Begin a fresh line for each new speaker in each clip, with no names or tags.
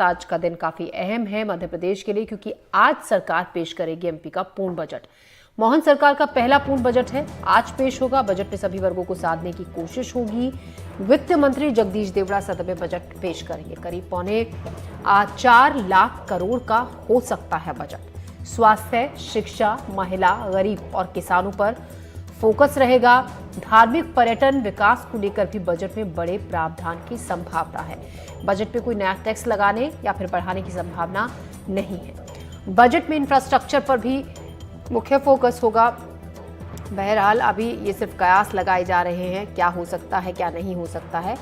आज का दिन काफी अहम है मध्य प्रदेश के लिए, क्योंकि आज सरकार पेश करेगी एमपी का पूर्ण बजट। मोहन सरकार का पहला पूर्ण बजट है, आज पेश होगा। बजट में सभी वर्गों को साधने की कोशिश होगी। वित्त मंत्री जगदीश देवड़ा सदन में बजट पेश करेंगे। करीब 4.25 लाख करोड़ का हो सकता है बजट। स्वास्थ्य, शिक्षा, महिला, गरीब और किसानों पर फोकस रहेगा। धार्मिक, पर्यटन, विकास को लेकर भी बजट में बड़े प्रावधान की संभावना है। बजट में कोई नया टैक्स लगाने या फिर बढ़ाने की संभावना नहीं है। बजट में इंफ्रास्ट्रक्चर पर भी मुख्य फोकस होगा। बहरहाल अभी ये सिर्फ कयास लगाए जा रहे हैं, क्या हो सकता है क्या नहीं हो सकता है।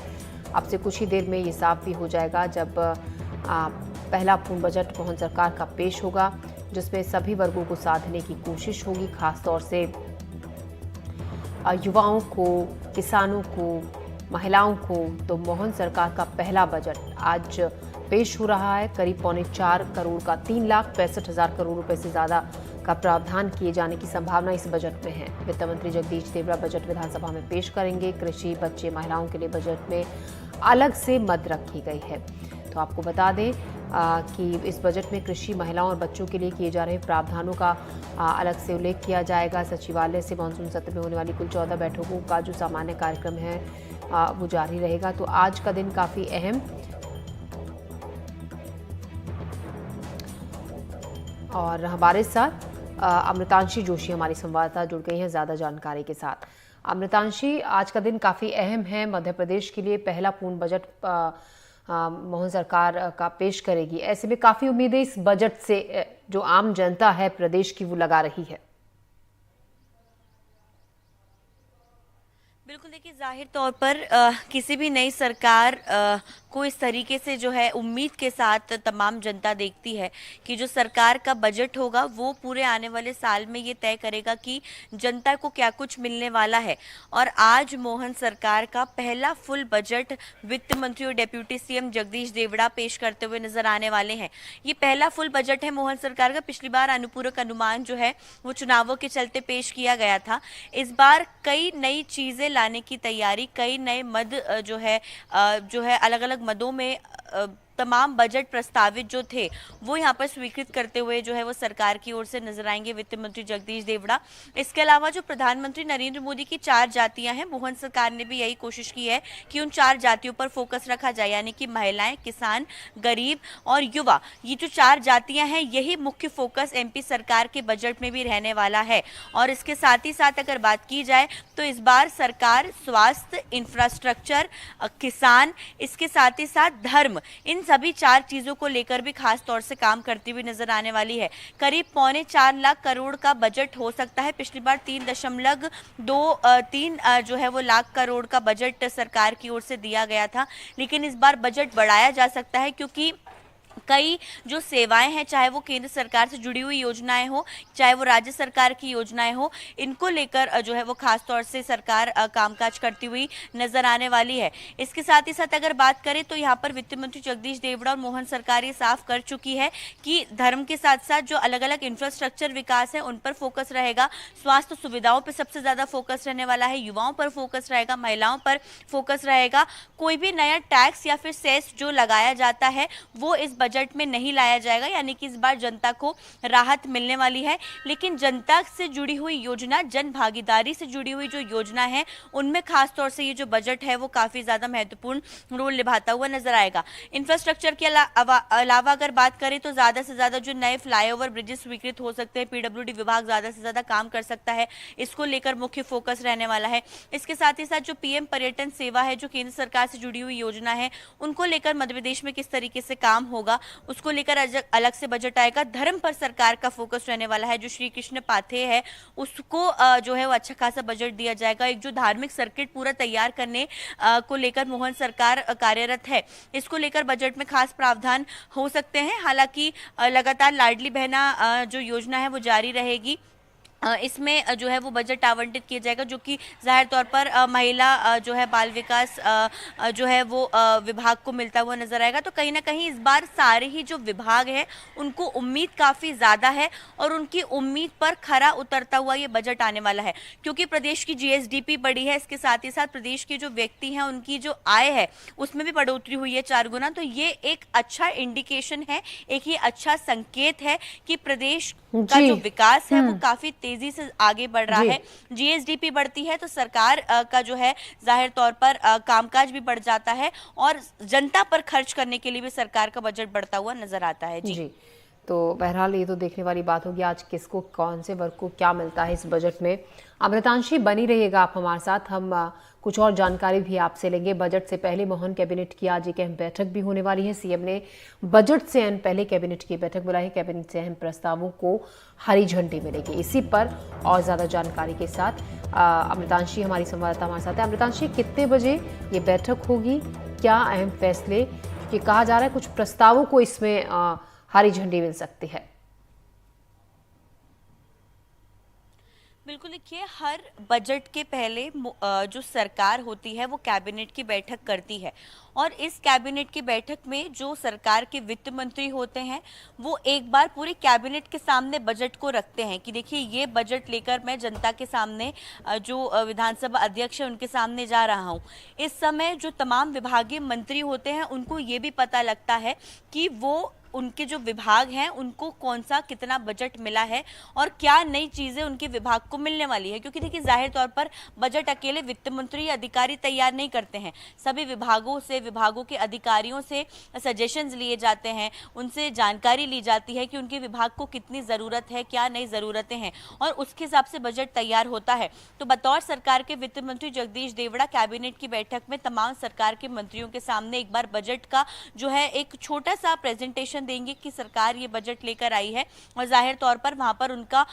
अब से कुछ ही देर में ये साफ भी हो जाएगा जब पहला पूर्ण बजट मोहन सरकार का पेश होगा, जिसमें सभी वर्गों को साधने की कोशिश होगी, खासतौर से युवाओं को, किसानों को, महिलाओं को। तो मोहन सरकार का पहला बजट आज पेश हो रहा है। करीब 4.25 करोड़ का 3,65,000 करोड़ रुपए से ज्यादा का प्रावधान किए जाने की संभावना इस बजट में है। वित्त मंत्री जगदीश देवड़ा बजट विधानसभा में पेश करेंगे। कृषि, बच्चे, महिलाओं के लिए बजट में अलग से मद रखी गई है। तो आपको बता दें कि इस बजट में कृषि, महिलाओं और बच्चों के लिए किए जा रहे प्रावधानों का अलग से उल्लेख किया जाएगा। सचिवालय से मानसून सत्र में होने वाली कुल 14 बैठकों का जो सामान्य कार्यक्रम है वो जारी रहेगा। तो आज का दिन काफी अहम। और हमारे साथ अमृतांशी जोशी हमारी संवाददाता जुड़ गई हैं ज्यादा जानकारी के साथ। अमृतांशी, आज का दिन काफी अहम है मध्य प्रदेश के लिए। पहला पूर्ण बजट मोहन सरकार का पेश करेगी। ऐसे में काफी उम्मीदें इस बजट से जो आम जनता है प्रदेश की वो लगा रही है।
बिल्कुल, देखिए जाहिर तौर पर किसी भी नई सरकार को इस तरीके से जो है उम्मीद के साथ तमाम जनता देखती है कि जो सरकार का बजट होगा वो पूरे आने वाले साल में ये तय करेगा कि जनता को क्या कुछ मिलने वाला है। और आज मोहन सरकार का पहला फुल बजट वित्त मंत्री और डेप्यूटी सीएम जगदीश देवड़ा पेश करते हुए नजर आने वाले हैं। ये पहला फुल बजट है मोहन सरकार का। पिछली बार अनुपूरक अनुमान जो है वो चुनावों के चलते पेश किया गया था। इस बार कई नई चीजें लाने की तैयारी, कई नए मद जो है अलग अलग मदों में तमाम बजट प्रस्तावित जो थे वो यहाँ पर स्वीकृत करते हुए जो है वो सरकार की ओर से नजर आएंगे वित्त मंत्री जगदीश देवड़ा। इसके अलावा जो प्रधानमंत्री नरेंद्र मोदी की 4 जातियां हैं, मोहन सरकार ने भी यही कोशिश की है कि उन 4 जातियों पर फोकस रखा जाए, यानी कि महिलाएं, किसान, गरीब और युवा। ये जो 4 जातियां हैं यही मुख्य फोकस एमपी सरकार के बजट में भी रहने वाला है। और इसके साथ ही साथ अगर बात की जाए तो इस बार सरकार स्वास्थ्य, इंफ्रास्ट्रक्चर, किसान, इसके साथ ही साथ धर्म, इन सभी 4 चीजों को लेकर भी खास तौर से काम करती हुई नजर आने वाली है। करीब 4.25 लाख करोड़ का बजट हो सकता है। पिछली बार 3.23 जो है वो लाख करोड़ का बजट सरकार की ओर से दिया गया था, लेकिन इस बार बजट बढ़ाया जा सकता है क्योंकि कई जो सेवाएं हैं, चाहे वो केंद्र सरकार से जुड़ी हुई योजनाएं हो, चाहे वो राज्य सरकार की योजनाएं हो, इनको लेकर जो है वो खास तौर से सरकार कामकाज करती हुई नजर आने वाली है। इसके साथ ही साथ अगर बात करें तो यहाँ पर वित्त मंत्री जगदीश देवड़ा और मोहन सरकार ये साफ कर चुकी है कि धर्म के साथ साथ जो अलग अलग इंफ्रास्ट्रक्चर विकास है उन पर फोकस रहेगा। स्वास्थ्य सुविधाओं पर सबसे ज्यादा फोकस रहने वाला है, युवाओं पर फोकस रहेगा, महिलाओं पर फोकस रहेगा। कोई भी नया टैक्स या फिर सेस जो लगाया जाता है वो इस बजट में नहीं लाया जाएगा, यानी कि इस बार जनता को राहत मिलने वाली है। लेकिन जनता से जुड़ी हुई योजना, जन भागीदारी से जुड़ी हुई जो योजना है उनमें खास तौर से ये जो बजट है वो काफी ज्यादा महत्वपूर्ण रोल निभाता हुआ नजर आएगा। इंफ्रास्ट्रक्चर के अलावा अगर बात करें तो ज्यादा से ज्यादा जो नए फ्लाईओवर, ब्रिजेस स्वीकृत हो सकते हैं, पीडब्ल्यूडी विभाग ज्यादा से ज्यादा काम कर सकता है, इसको लेकर मुख्य फोकस रहने वाला है। इसके साथ ही साथ जो पीएम पर्यटन सेवा है, जो केंद्र सरकार से जुड़ी हुई योजना है, उनको लेकर मध्य प्रदेश में किस तरीके से काम होगा उसको लेकर अलग से बजट आएगा। धर्म पर सरकार का फोकस रहने वाला है। जो श्री कृष्ण पाथे है उसको जो है वो अच्छा खासा बजट दिया जाएगा। एक जो धार्मिक सर्किट पूरा तैयार करने को लेकर मोहन सरकार कार्यरत है, इसको लेकर बजट में खास प्रावधान हो सकते हैं। हालांकि लगातार लाडली बहना जो योजना है वो जारी रहेगी। इसमें जो है वो बजट आवंटित किया जाएगा, जो कि जाहिर तौर पर महिला जो है बाल विकास जो है वो विभाग को मिलता हुआ नजर आएगा। तो कहीं ना कहीं इस बार सारे ही जो विभाग हैं उनको उम्मीद काफ़ी ज़्यादा है और उनकी उम्मीद पर खरा उतरता हुआ ये बजट आने वाला है, क्योंकि प्रदेश की जीएसडीपी बढ़ी है, इसके साथ ही साथ प्रदेश के जो व्यक्ति हैं उनकी जो आय है उसमें भी बढ़ोतरी हुई है 4 गुना। तो ये एक अच्छा इंडिकेशन है, एक ये अच्छा संकेत है कि प्रदेश का
जी।
जो विकास है वो काफी तेजी से आगे बढ़ रहा
जी।
है। जीएसडीपी बढ़ती है तो सरकार का जो है जाहिर तौर पर कामकाज भी बढ़ जाता है और जनता पर खर्च करने के लिए भी सरकार का बजट बढ़ता हुआ नजर आता है। जी।
तो बहरहाल ये तो देखने वाली बात होगी आज किसको, कौन से वर्ग को क्या मिलता है इस बजट में। अमृतांशी बनी रहिएगा आप हमारे साथ, हम कुछ और जानकारी भी आपसे लेंगे। बजट से पहले मोहन कैबिनेट की आज एक अहम बैठक भी होने वाली है। सीएम ने बजट से अहम पहले कैबिनेट की बैठक बुलाई। कैबिनेट से अहम प्रस्तावों को हरी झंडी मिलेगी। इसी पर और ज्यादा जानकारी के साथ अमृतांशी हमारी संवाददाता हमारे साथ है। अमृतांशी, कितने बजे ये बैठक होगी, क्या अहम फैसले, क्योंकि कहा जा रहा है कुछ प्रस्तावों को इसमें हरी झंडी मिल सकती है।
बिल्कुल, देखिए हर बजट के पहले जो सरकार होती है वो कैबिनेट की बैठक करती है और इस कैबिनेट की बैठक में जो सरकार के वित्त मंत्री होते हैं वो एक बार पूरे कैबिनेट के सामने बजट को रखते हैं कि देखिए ये बजट लेकर मैं जनता के सामने जो विधानसभा अध्यक्ष है उनके सामने जा रहा हूँ। इस समय जो तमाम विभागीय मंत्री होते हैं उनको ये भी पता लगता है कि वो उनके जो विभाग हैं उनको कौन सा कितना बजट मिला है और क्या नई चीजें उनके विभाग को मिलने वाली है, क्योंकि देखिए जाहिर तौर पर बजट अकेले वित्त मंत्री या अधिकारी तैयार नहीं करते हैं। सभी विभागों से, विभागों के अधिकारियों से सजेशंस लिए जाते हैं, उनसे जानकारी ली जाती है कि उनके विभाग को कितनी ज़रूरत है, क्या नई ज़रूरतें हैं और उसके हिसाब से बजट तैयार होता है। तो बतौर सरकार के वित्त मंत्री जगदीश देवड़ा कैबिनेट की बैठक में तमाम सरकार के मंत्रियों के सामने एक बार बजट का जो है एक छोटा सा प्रेजेंटेशन देंगे कि सरकार ये बजट लेकर आई है और जाहिर तौर पर वहां पर उनका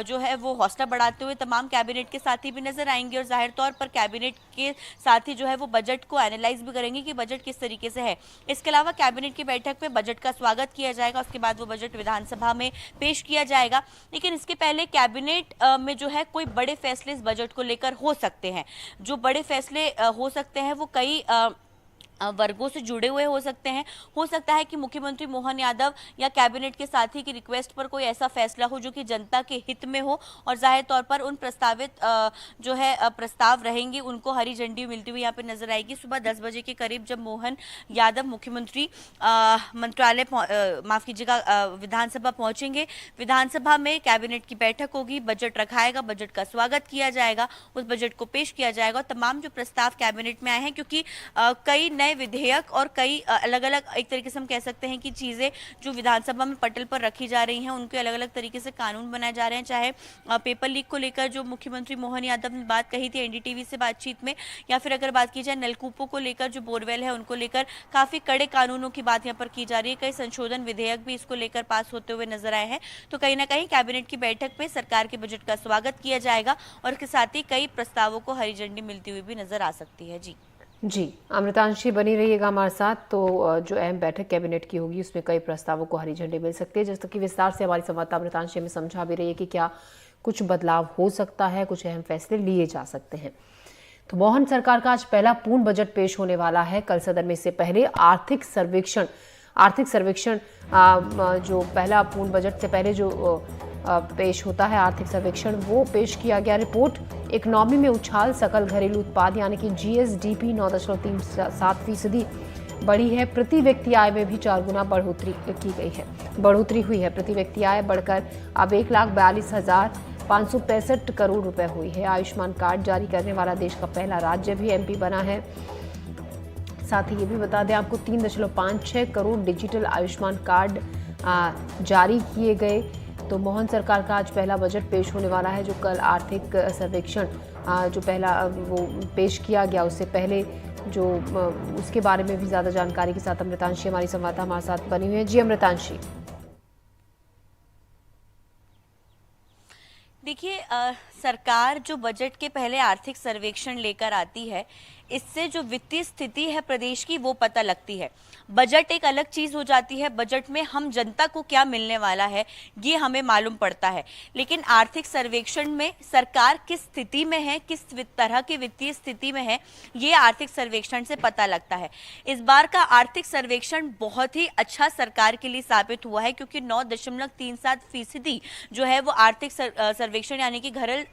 जो है वो हौसला बढ़ाते हुए तमाम कैबिनेट के साथी भी नजर आएंगे और जाहिर तौर पर कैबिनेट के साथी जो है वो बजट को एनालाइज भी करेंगे कि बजट किस तरीके से है। इसके अलावा कैबिनेट की बैठक में बजट का स्वागत किया जाएगा, उसके बाद वो बजट विधानसभा में पेश किया जाएगा। लेकिन इसके पहले कैबिनेट में जो है कोई बड़े फैसले इस बजट को लेकर हो सकते हैं। जो बड़े फैसले हो सकते हैं वो कई वर्गों से जुड़े हुए हो सकते हैं। हो सकता है कि मुख्यमंत्री मोहन यादव या कैबिनेट के साथी की रिक्वेस्ट पर कोई ऐसा फैसला हो जो कि जनता के हित में हो और जाहिर तौर पर उन प्रस्तावित जो है प्रस्ताव रहेंगे उनको हरी झंडी मिलती हुई यहाँ पे नजर आएगी। सुबह 10 बजे के करीब जब मोहन यादव मुख्यमंत्री मंत्रालय माफ कीजिएगा विधानसभा पहुंचेंगे, विधानसभा में कैबिनेट की बैठक होगी, बजट रखाएगा, बजट का स्वागत किया जाएगा, उस बजट को पेश किया जाएगा और तमाम जो प्रस्ताव कैबिनेट में आए हैं, क्योंकि कई नए विधेयक और कई अलग अलग एक तरीके से हम कह सकते हैं कि चीजें जो विधानसभा में पटल पर रखी जा रही हैं उनके अलग अलग तरीके से कानून बनाए जा रहे हैं। चाहे पेपर लीक को लेकर जो मुख्यमंत्री मोहन यादव ने बात कही थी एनडीटीवी से बातचीत में, या फिर अगर बात की जाए नलकूपों को लेकर, जो बोरवेल है उनको लेकर काफी कड़े कानूनों की बात यहाँ पर की जा रही है। कई संशोधन विधेयक भी इसको लेकर पास होते हुए नजर आए हैं। तो कहीं ना कहीं कैबिनेट की बैठक में सरकार के बजट का स्वागत किया जाएगा और इसके साथ ही कई प्रस्तावों को हरी झंडी मिलती हुई भी नजर आ सकती है।
जी, अमृतांशी बनी रहिएगा हमारे साथ। तो जो अहम बैठक कैबिनेट की होगी उसमें कई प्रस्तावों को हरी झंडी मिल सकती है, जैसा कि विस्तार से हमारी संवाददाता अमृतांशी हमें समझा भी रही है कि क्या कुछ बदलाव हो सकता है, कुछ अहम फैसले लिए जा सकते हैं। तो मोहन सरकार का आज पहला पूर्ण बजट पेश होने वाला है। कल सदन में इससे पहले आर्थिक सर्वेक्षण जो पहला पूर्ण बजट से पहले जो पेश होता है आर्थिक सर्वेक्षण, वो पेश किया गया। रिपोर्ट, इकोनॉमी में उछाल, सकल घरेलू उत्पाद यानी कि जीएसडीपी 9.37% बढ़ी है। प्रति व्यक्ति आय में भी 4 गुना बढ़ोतरी हुई है। प्रति व्यक्ति आय बढ़कर अब 1,42,565 करोड़ रुपए हुई है। आयुष्मान कार्ड जारी करने वाला देश का पहला राज्य भी एमपी बना है। साथ ही ये भी बता दें आपको 3.56 करोड़ डिजिटल आयुष्मान कार्ड जारी किए गए। तो मोहन सरकार का आज पहला बजट पेश होने वाला है। जो कल आर्थिक सर्वेक्षण जो पहला वो पेश किया गया, उससे पहले जो उसके बारे में भी ज़्यादा जानकारी के साथ अमृतांशी हमारी संवाददाता हमारे साथ बनी हुई है। जी अमृतांशी।
देखिए सरकार जो बजट के पहले आर्थिक सर्वेक्षण लेकर आती है, इससे जो वित्तीय स्थिति है प्रदेश की वो पता लगती है। बजट एक अलग चीज हो जाती है, बजट में हम जनता को क्या मिलने वाला है ये हमें मालूम पड़ता है, लेकिन आर्थिक सर्वेक्षण में सरकार किस स्थिति में है, किस तरह की वित्तीय स्थिति में है, ये आर्थिक सर्वेक्षण से पता लगता है। इस बार का आर्थिक सर्वेक्षण बहुत ही अच्छा सरकार के लिए साबित हुआ है, क्योंकि 9.37% जो है वो आर्थिक सर्वेक्षण यानी कि घरेल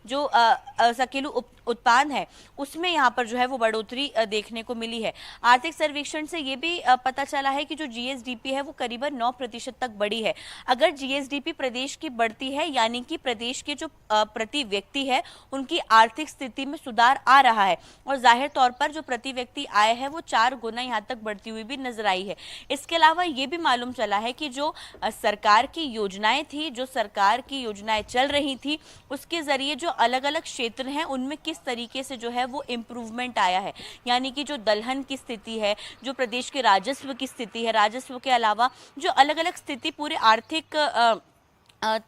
जो घरेलू उत्पाद है उसमें यहाँ पर जो है वो बढ़ोतरी देखने को मिली है। आर्थिक सर्वेक्षण से ये भी पता चला है कि जो जीएसडीपी है वो करीबन 9% तक बढ़ी है। अगर जीएसडीपी प्रदेश की बढ़ती है यानी कि प्रदेश के जो प्रति व्यक्ति है उनकी आर्थिक स्थिति में सुधार आ रहा है, और जाहिर तौर पर जो प्रति व्यक्ति आय है वो 4 गुना यहाँ तक बढ़ती हुई भी नजर आई है। इसके अलावा ये भी मालूम चला है कि जो सरकार की योजनाएं थी, जो सरकार की योजनाएं चल रही थी, उसके जरिए जो अलग अलग क्षेत्र हैं उनमें किस तरीके से जो है वो इम्प्रूवमेंट आया है, यानी कि जो दलहन की स्थिति है, जो प्रदेश के राजस्व की स्थिति है, राजस्व के अलावा जो अलग अलग स्थिति पूरे आर्थिक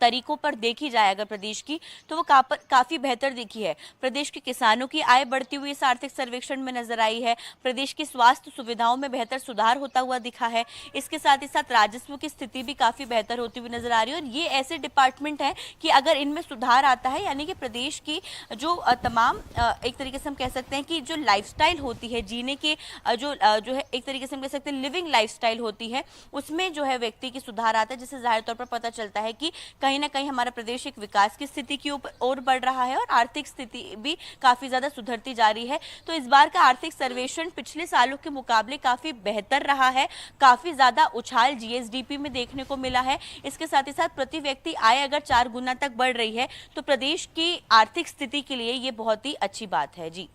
तरीकों पर देखी जाए अगर प्रदेश की, तो वो काफी बेहतर दिखी है। प्रदेश के किसानों की आय बढ़ती हुई इस आर्थिक सर्वेक्षण में नजर आई है। प्रदेश की स्वास्थ्य सुविधाओं में बेहतर सुधार होता हुआ दिखा है। इसके साथ ही साथ राजस्व की स्थिति भी काफी बेहतर होती हुई नजर आ रही है। और ये ऐसे डिपार्टमेंट है कि अगर इनमें सुधार आता है, यानी कि प्रदेश की जो तमाम एक तरीके से हम कह सकते हैं कि जो लाइफस्टाइल होती है, जीने के जो है एक तरीके से हम कह सकते हैं लिविंग लाइफस्टाइल होती है, उसमें जो है व्यक्ति की सुधार आता है, जिससे जाहिर तौर पर पता चलता है कि कहीं ना कहीं हमारा प्रदेश एक विकास की स्थिति की ओर बढ़ रहा है और आर्थिक स्थिति भी काफी ज्यादा सुधरती जा रही है। तो इस बार का आर्थिक सर्वेक्षण पिछले सालों के मुकाबले काफी बेहतर रहा है। काफी ज्यादा उछाल जीएसडीपी में देखने को मिला है। इसके साथ ही साथ प्रति व्यक्ति आय अगर 4 गुना तक बढ़ रही है तो प्रदेश की आर्थिक स्थिति के लिए ये बहुत ही अच्छी बात है। जी।